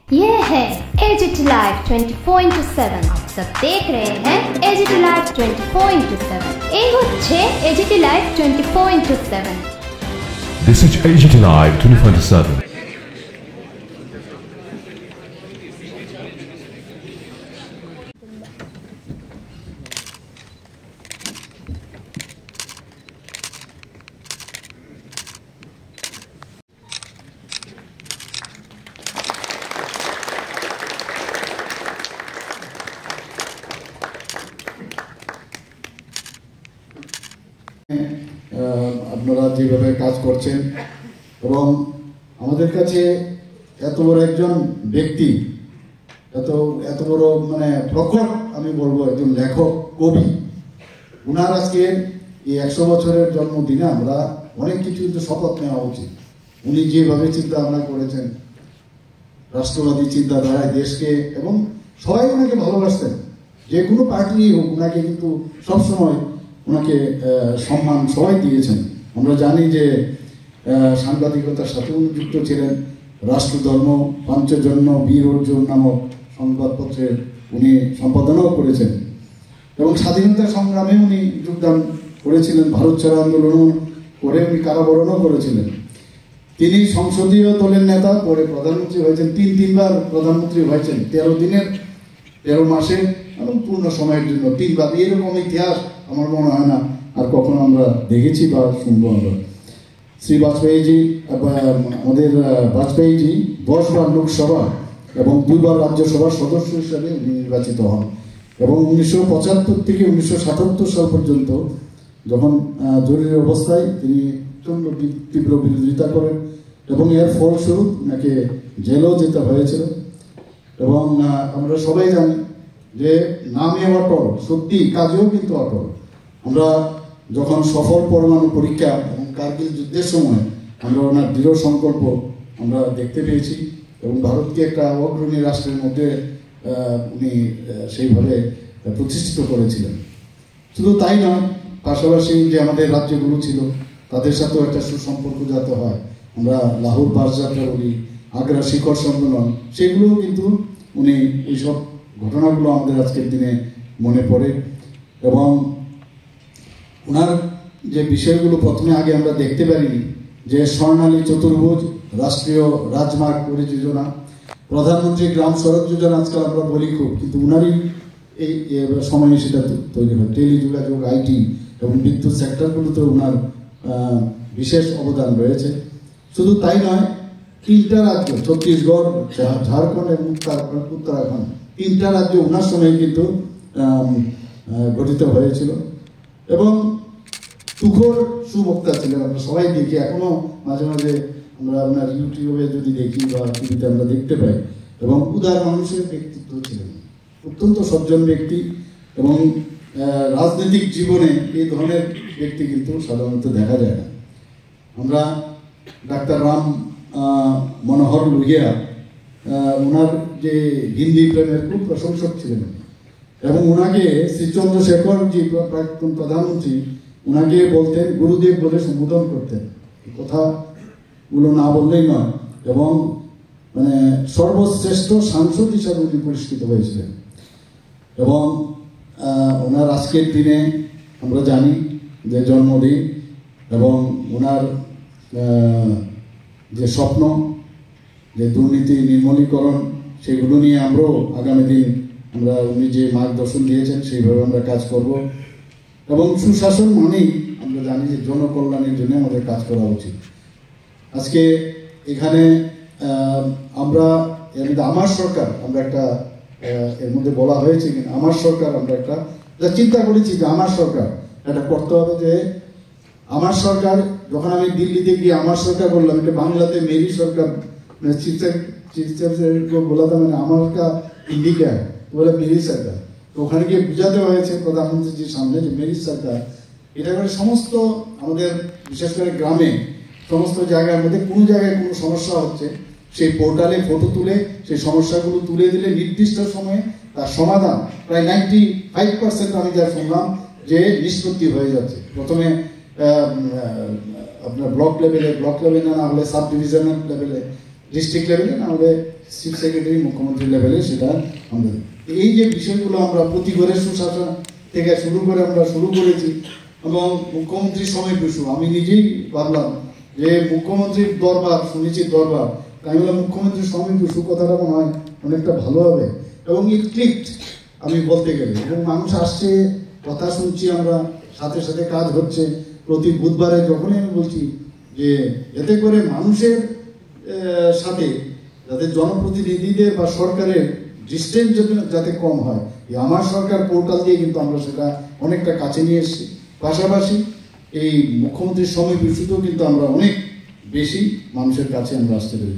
ये है AGT live 24/7। आप सब देख रहे हैं एजीटी लाइव 24/7। এই হচ্ছে AGT live 24/7। This is AGT Live 24/7. আপনারা যেভাবে কাজ করছেন এবং আমাদের কাছে এত বড় একজন ব্যক্তি, এত বড় মানে প্রখর আমি বলবো একজন লেখক কবি, উনার আজকে এই 100 বছরের জন্মদিনে আমরা অনেক কিছু কিন্তু শপথ নেওয়া উচিত। উনি যেভাবে চিন্তা ভাবনা করেছেন, রাষ্ট্রবাদী চিন্তাধারায় দেশকে, এবং সবাই ওনাকে ভালোবাসতেন, যে কোনো পার্টি হোক ওনাকে কিন্তু সবসময় ওনাকে সম্মান সবাই দিয়েছেন। আমরা জানি যে সাংবাদিকতার সাথে উনি যুক্ত ছিলেন। রাষ্ট্রধর্ম, পাঞ্চজন্য, বীর অর্জুন নামক সংবাদপত্রের উনি সম্পাদনাও করেছেন এবং স্বাধীনতা সংগ্রামে উনি যোগদান করেছিলেন। ভারত ছাড়ো আন্দোলনও করে উনি কারাবরণও করেছিলেন। তিনি সংসদীয় দলের নেতা, পরে প্রধানমন্ত্রী হয়েছেন, তিনবার প্রধানমন্ত্রী হয়েছেন, 13 মাসে এবং পূর্ণ সময়ের জন্য 3 বার। এরকম ইতিহাস আমার মনে হয় না আর কখনো আমরা দেখেছি বা শুনবো আমরা। শ্রী বাজপেয়ীজি, আমাদের বাজপেয়ীজি 10 বার লোকসভা এবং 2 বার রাজ্যসভার সদস্য হিসাবে নির্বাচিত হন এবং 1975 থেকে 1977 সাল পর্যন্ত যখন জরুরি অবস্থায় তিনি তীব্র বিরোধিতা করেন এবং এর ফলস্বরূপ ওনাকে জেলেও যেতে হয়েছিল। এবং আমরা সবাই জানি যে নামে অটল, সত্যি কাজেও কিন্তু অটল। আমরা যখন সফল পরমাণু পরীক্ষা এবং কার্গিল যুদ্ধের সময় আমরা ওনার দৃঢ় সংকল্প আমরা দেখতে পেয়েছি এবং ভারতকে একটা অগ্রণী রাষ্ট্রের মধ্যে উনি সেইভাবে প্রতিষ্ঠিত করেছিলেন। শুধু তাই নয়, পাশাপাশি যে আমাদের রাজ্যগুলো ছিল তাদের সাথেও একটা সুসম্পর্ক যাতে হয়, আমরা লাহোর বাসযাত্রা বলি, আগ্রা শিখর সম্মেলন, সেগুলোও কিন্তু উনি এইসব ঘটনাগুলো আমাদের আজকের দিনে মনে পড়ে। এবং ওনার যে বিষয়গুলো প্রথমে আগে আমরা দেখতে পারিনি, যে স্বর্ণালী চতুর্ভুজ, রাষ্ট্রীয় রাজমার্গ পরিযোজনা, প্রধানমন্ত্রী গ্রাম সড়ক যোজনা আজকাল আমরা বলি খুব, কিন্তু উনারই এই সময়ে সেটা তৈরি হয়। টেলিযোগাযোগ, আইটি এবং বিদ্যুৎ সেক্টরগুলোতে ওনার বিশেষ অবদান রয়েছে। শুধু তাই নয়, 3টা রাজ্য, ছত্তিশগড়, ঝাড়খণ্ড এবং উত্তরাখণ্ড, 3টা রাজ্য ওনার সময় কিন্তু গঠিত হয়েছিল এবং তুখোর সুবক্তা ছিলেন। আমরা সবাই দেখি, এখনো মাঝে মাঝে আমরা আপনার ইউটিউবে যদি দেখি বা টিভিতে আমরা দেখতে পাই। এবং উদার মানুষের ব্যক্তিত্ব ছিলেন, অত্যন্ত সজ্জন ব্যক্তি এবং রাজনৈতিক জীবনে এই ধরনের ব্যক্তি কিন্তু সাধারণত দেখা যায় না। আমরা ডাক্তার রাম মনোহর লোহিয়া, ওনার যে হিন্দি প্রেমের খুব প্রশংসক ছিলেন এবং ওনাকে শ্রী চন্দ্রশেখর জি, প্রাক্তন প্রধানমন্ত্রী, ওনাকে বলতেন গুরুদেব বলে সম্বোধন করতেন। কথাগুলো না বললেই নয়। এবং মানে সর্বশ্রেষ্ঠ সাংসদ হিসাবে উনি পুরস্কৃত হয়েছিলেন। এবং ওনার আজকের দিনে আমরা জানি যে জন্মদিন এবং ওনার যে স্বপ্ন, যে দুর্নীতি নির্মূলীকরণ, সেগুলো নিয়ে আমরাও আগামী দিন আমরা উনি যে মার্গদর্শন দিয়েছেন সেইভাবে আমরা কাজ করব। এবং সুশাসন মানেই আমরা জানি যে জনকল্যাণের জন্য আমাদের কাজ করা উচিত। আজকে এখানে আমরা আমার সরকার, আমরা একটা এর মধ্যে বলা হয়েছে কিনা আমার সরকার, আমরা একটা চিন্তা করেছি যে আমার সরকার এটা করতে হবে। যে আমার সরকার, যখন আমি দিল্লিতে গিয়ে আমার সরকার বললাম, এটা বাংলাতে মেরি সরকার, বলাতাম মানে আমার ইন্ডিকা বলে মেরি সরকার। তো ওখানে গিয়ে বুঝাতে হয়েছে প্রধানমন্ত্রীজির সামনে যে মেরি সরকার, এটা করে সমস্ত আমাদের বিশেষ করে গ্রামে সমস্ত জায়গার মধ্যে কোনো জায়গায় কোনো সমস্যা হচ্ছে, সেই পোর্টালে ফটো তুলে সেই সমস্যাগুলো তুলে দিলে নির্দিষ্ট সময়ে তার সমাধান প্রায় 95% আমি যা শুনলাম যে নিষ্পত্তি হয়ে যাচ্ছে। প্রথমে আপনার ব্লক লেভেলে না হলে সাব ডিভিশনাল লেভেলে, ডিস্ট্রিক্ট লেভেলে না হলে চিফ সেক্রেটারি মুখ্যমন্ত্রী লেভেলে সেটা আমরা এই যে বিষয়গুলো আমরা প্রতি ঘরের সুশাসন থেকে শুরু করে আমরা শুরু করেছি এবং মুখ্যমন্ত্রীর সময় বিষু আমি নিজেই ভাবলাম যে মুখ্যমন্ত্রীর দরবার শুনেছি দরবার আমি বললাম মুখ্যমন্ত্রীর সময় বিষু কথাটা মনে হয় অনেকটা ভালো হবে এবং ইট ক্লিকড আমি বলতে গেলে এবং মানুষ আসছে কথা শুনছি আমরা সাথে সাথে কাজ হচ্ছে প্রতি বুধবারে যখনই আমি বলছি যে এতে করে মানুষের সাথে যাতে জনপ্রতিনিধিদের বা সরকারের ডিস্টেন্স যাতে কম হয় এই আমার সরকার পোর্টাল দিয়ে কিন্তু আমরা সেটা অনেকটা কাছে নিয়ে এসেছি পাশাপাশি এই মুখ্যমন্ত্রীর সময় বিষয়তেও কিন্তু আমরা অনেক বেশি মানুষের কাছে আমরা আসতে পেরেছি